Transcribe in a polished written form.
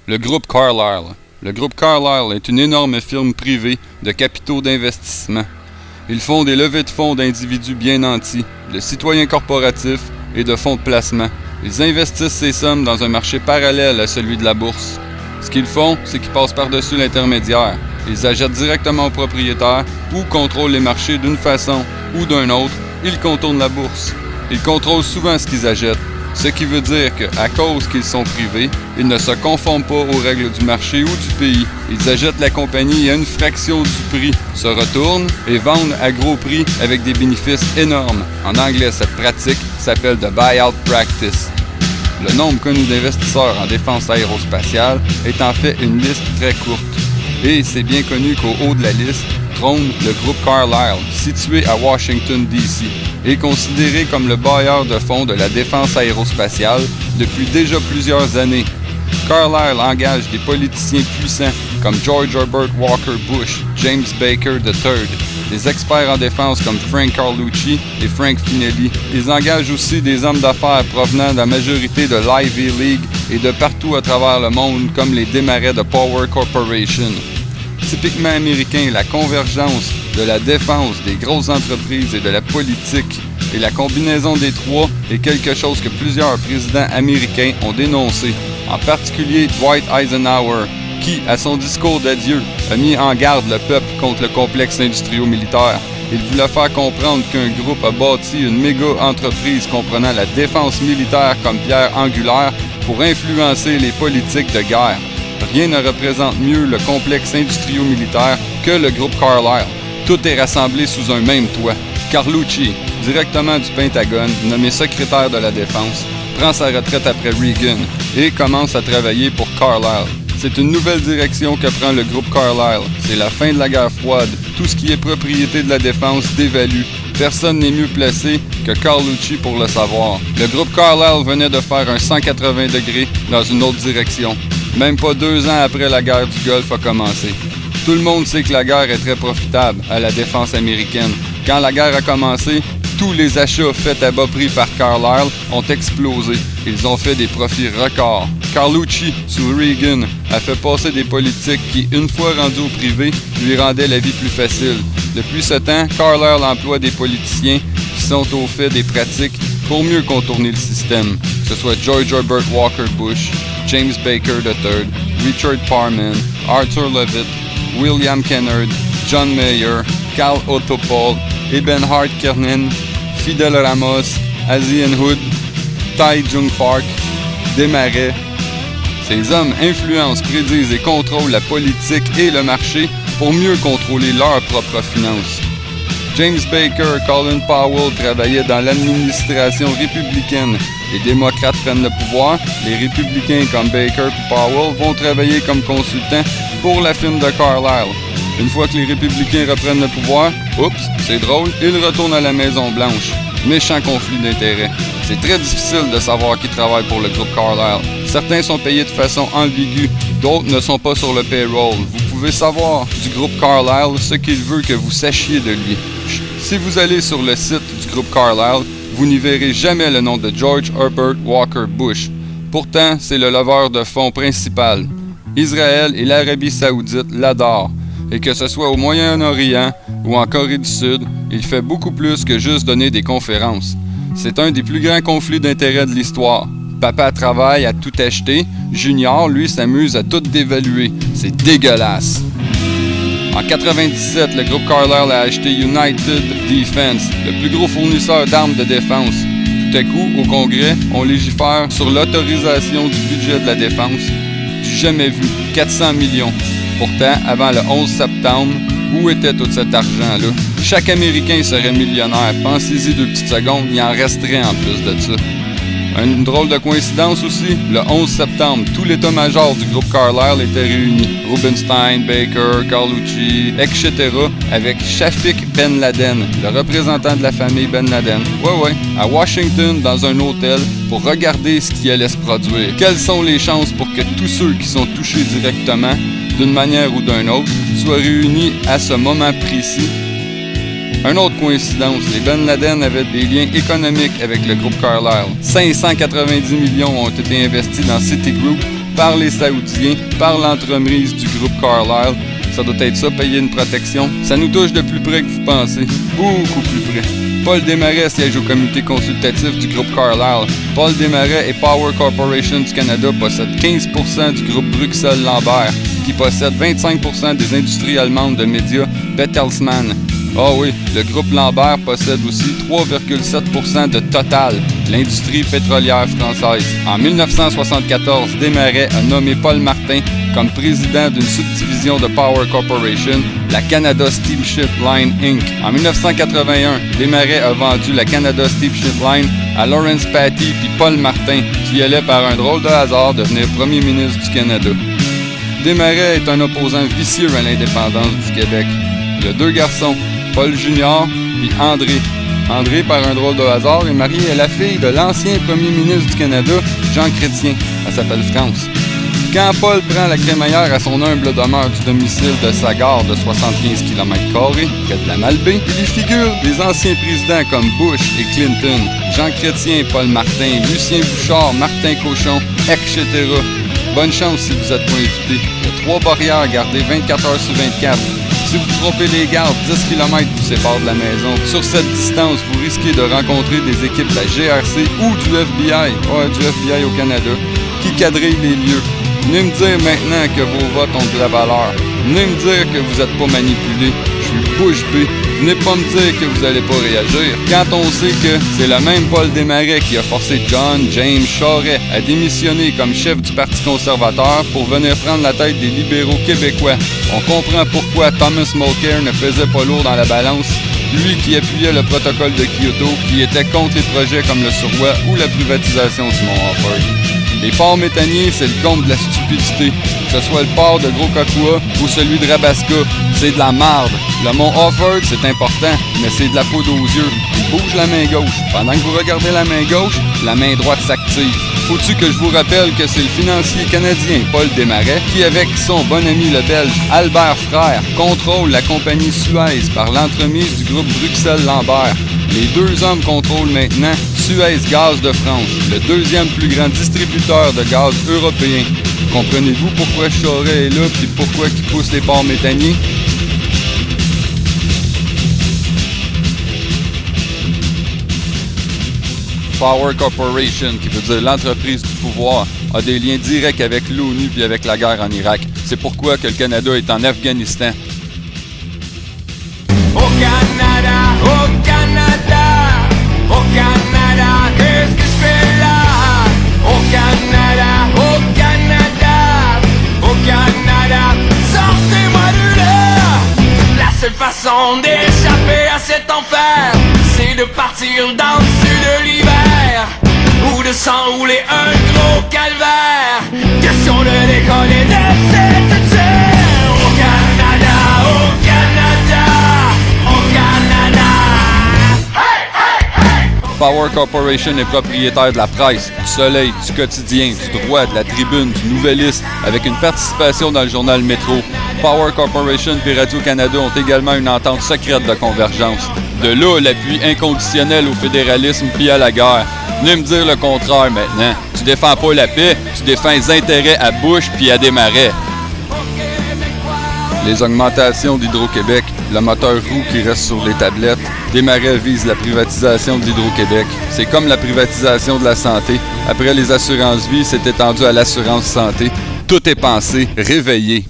Le groupe Carlyle. Le groupe Carlyle est une énorme firme privée de capitaux d'investissement. Ils font des levées de fonds d'individus bien nantis, de citoyens corporatifs et de fonds de placement. Ils investissent ces sommes dans un marché parallèle à celui de la bourse. Ce qu'ils font, c'est qu'ils passent par-dessus l'intermédiaire. Ils achètent directement aux propriétaires ou contrôlent les marchés d'une façon ou d'une autre. Ils contournent la bourse. Ils contrôlent souvent ce qu'ils achètent. Ce qui veut dire qu'à cause qu'ils sont privés, ils ne se conforment pas aux règles du marché ou du pays. Ils achètent la compagnie à une fraction du prix, se retournent et vendent à gros prix avec des bénéfices énormes. En anglais, cette pratique s'appelle the buyout practice. Le nombre connu d'investisseurs en défense aérospatiale est en fait une liste très courte. Et c'est bien connu qu'au haut de la liste trône le groupe Carlyle, situé à Washington, D.C., et considéré comme le bailleur de fonds de la défense aérospatiale depuis déjà plusieurs années. Carlyle engage des politiciens puissants comme George Herbert Walker Bush, James Baker III, des experts en défense comme Frank Carlucci et Frank Finelli. Ils engagent aussi des hommes d'affaires provenant de la majorité de l'Ivy League et de partout à travers le monde comme les démarrais de Power Corporation. Typiquement américain, la convergence de la défense, des grosses entreprises et de la politique et la combinaison des trois est quelque chose que plusieurs présidents américains ont dénoncé, en particulier Dwight Eisenhower, qui, à son discours d'adieu, a mis en garde le peuple contre le complexe industrio-militaire. Il voulait faire comprendre qu'un groupe a bâti une méga-entreprise comprenant la défense militaire comme pierre angulaire pour influencer les politiques de guerre. Rien ne représente mieux le complexe industrio-militaire que le groupe Carlyle. Tout est rassemblé sous un même toit. Carlucci, directement du Pentagone, nommé secrétaire de la Défense, prend sa retraite après Reagan et commence à travailler pour Carlyle. C'est une nouvelle direction que prend le groupe Carlyle. C'est la fin de la guerre froide. Tout ce qui est propriété de la défense dévalue. Personne n'est mieux placé que Carlucci pour le savoir. Le groupe Carlyle venait de faire un 180 degrés dans une autre direction. Même pas 2 ans après la guerre du Golfe a commencé. Tout le monde sait que la guerre est très profitable à la défense américaine. Quand la guerre a commencé, tous les achats faits à bas prix par Carlyle ont explosé. Ils ont fait des profits records. Carlucci, sous Reagan, a fait passer des politiques qui, une fois rendus au privé, lui rendaient la vie plus facile. Depuis ce temps, Carlyle emploie des politiciens qui sont au fait des pratiques pour mieux contourner le système, que ce soit George Herbert Walker Bush, James Baker III, Richard Parman, Arthur Levitt, William Kennard, John Mayer, Carl Otto Paul, Ebenhard Kernen, Fidel Ramos, Asian Hood, Tai Jung Park, Desmarais. Ces hommes influencent, prédisent et contrôlent la politique et le marché pour mieux contrôler leurs propres finances. James Baker et Colin Powell travaillaient dans l'administration républicaine. Les démocrates prennent le pouvoir, les républicains comme Baker et Powell vont travailler comme consultants pour la firme de Carlyle. Une fois que les républicains reprennent le pouvoir, oups, c'est drôle, ils retournent à la Maison-Blanche. Méchant conflit d'intérêts. C'est très difficile de savoir qui travaille pour le groupe Carlyle. Certains sont payés de façon ambiguë, d'autres ne sont pas sur le payroll. Vous pouvez savoir du groupe Carlyle ce qu'il veut que vous sachiez de lui. Si vous allez sur le site du groupe Carlyle, vous n'y verrez jamais le nom de George Herbert Walker Bush. Pourtant, c'est le leveur de fonds principal. Israël et l'Arabie Saoudite l'adorent. Et que ce soit au Moyen-Orient ou en Corée du Sud, il fait beaucoup plus que juste donner des conférences. C'est un des plus grands conflits d'intérêts de l'histoire. Papa travaille à tout acheter, Junior, lui, s'amuse à tout dévaluer. C'est dégueulasse. En 1997, le groupe Carlyle a acheté United Defense, le plus gros fournisseur d'armes de défense. Tout à coup, au Congrès, on légifère sur l'autorisation du budget de la défense. Du jamais vu, 400 millions. Pourtant, avant le 11 septembre, où était tout cet argent-là? Chaque Américain serait millionnaire. Pensez-y 2 petites secondes, il en resterait en plus de ça. Une drôle de coïncidence aussi, le 11 septembre, tout l'état-major du groupe Carlyle était réuni. Rubenstein, Baker, Carlucci, etc. avec Shafiq Ben Laden, le représentant de la famille Ben Laden. Ouais, à Washington, dans un hôtel, pour regarder ce qui allait se produire. Quelles sont les chances pour que tous ceux qui sont touchés directement, d'une manière ou d'une autre, soient réunis à ce moment précis? Une autre coïncidence, les Ben Laden avaient des liens économiques avec le groupe Carlyle. 590 millions ont été investis dans Citigroup par les Saoudiens, par l'entremise du groupe Carlyle. Ça doit être ça, payer une protection. Ça nous touche de plus près que vous pensez. Beaucoup plus près. Paul Desmarais siège au comité consultatif du groupe Carlyle. Paul Desmarais et Power Corporation du Canada possèdent 15% du groupe Bruxelles Lambert, qui possède 25% des industries allemandes de médias Bertelsmann. Ah oui, le groupe Lambert possède aussi 3,7% de Total, l'industrie pétrolière française. En 1974, Desmarais a nommé Paul Martin comme président d'une subdivision de Power Corporation, la Canada Steamship Line Inc. En 1981, Desmarais a vendu la Canada Steamship Line à Lawrence Patty puis Paul Martin, qui allait par un drôle de hasard devenir premier ministre du Canada. Desmarais est un opposant vicieux à l'indépendance du Québec. Il a 2 garçons, Paul Junior puis André. André, par un drôle de hasard, est marié à la fille de l'ancien premier ministre du Canada, Jean Chrétien. Elle s'appelle France. Quand Paul prend la crémaillère à son humble demeure du domicile de sa gare de 75 km², près de la Malbaie, il y figure des anciens présidents comme Bush et Clinton, Jean Chrétien, Paul Martin, Lucien Bouchard, Martin Cochon, etc. Bonne chance si vous êtes pas invité. Il y a 3 barrières gardées 24 heures sur 24. Si vous trompez les gardes, 10 km vous séparent de la maison. Sur cette distance, vous risquez de rencontrer des équipes de la GRC ou du FBI, du FBI au Canada, qui quadrillent les lieux. Venez me dire maintenant que vos votes ont de la valeur. Venez me dire que vous n'êtes pas manipulé. Je suis bouche bée. Venez pas me dire que vous n'allez pas réagir. Quand on sait que c'est le même Paul Desmarais qui a forcé John James Charest à démissionner comme chef du Parti conservateur pour venir prendre la tête des libéraux québécois, on comprend pourquoi Thomas Mulcair ne pesait pas lourd dans la balance. Lui qui appuyait le protocole de Kyoto, qui était contre les projets comme le Surroi ou la privatisation du Mont Offord. Les ports méthaniers, c'est le comble de la stupidité. Que ce soit le port de Gros-Cocoua ou celui de Rabasca, c'est de la marde. Le Mont Offord, c'est important, mais c'est de la poudre aux yeux. Il bouge la main gauche. Pendant que vous regardez la main gauche, la main droite s'active. Faut-tu que je vous rappelle que c'est le financier canadien Paul Desmarais qui, avec son bon ami le Belge Albert Frère, contrôle la compagnie Suez par l'entremise du groupe Bruxelles Lambert. Les 2 hommes contrôlent maintenant Suez Gaz de France, le 2e plus grand distributeur de gaz européen. Comprenez-vous pourquoi Charest est là et pourquoi il pousse les ports méthaniers? Power Corporation, qui veut dire l'entreprise du pouvoir, a des liens directs avec l'ONU et avec la guerre en Irak. C'est pourquoi que le Canada est en Afghanistan. Au Canada, au Canada, au Canada, qu'est-ce que je fais là? Au Canada, au Canada, au Canada, sortez-moi de là! La seule façon d'échapper à cet enfer, c'est de partir dans le sud de l'hiver, ou de s'enrouler un gros calvaire. Question de décoller de cette terre. Au Canada, au Canada, au Canada. Hey, hey, hey! Power Corporation est propriétaire de la presse, du Soleil, du Quotidien, du Droit, de la Tribune, du Nouvelliste, avec une participation dans le journal Métro. Power Corporation et Radio-Canada ont également une entente secrète de convergence. De là, l'appui inconditionnel au fédéralisme puis à la guerre. Venez me dire le contraire maintenant. Tu défends pas la paix, tu défends les intérêts à Bush puis à Desmarais. Les augmentations d'Hydro-Québec, le moteur roux qui reste sur les tablettes. Desmarais vise la privatisation de l'Hydro-Québec. C'est comme la privatisation de la santé. Après les assurances-vie, c'est étendu à l'assurance santé. Tout est pensé, réveillé.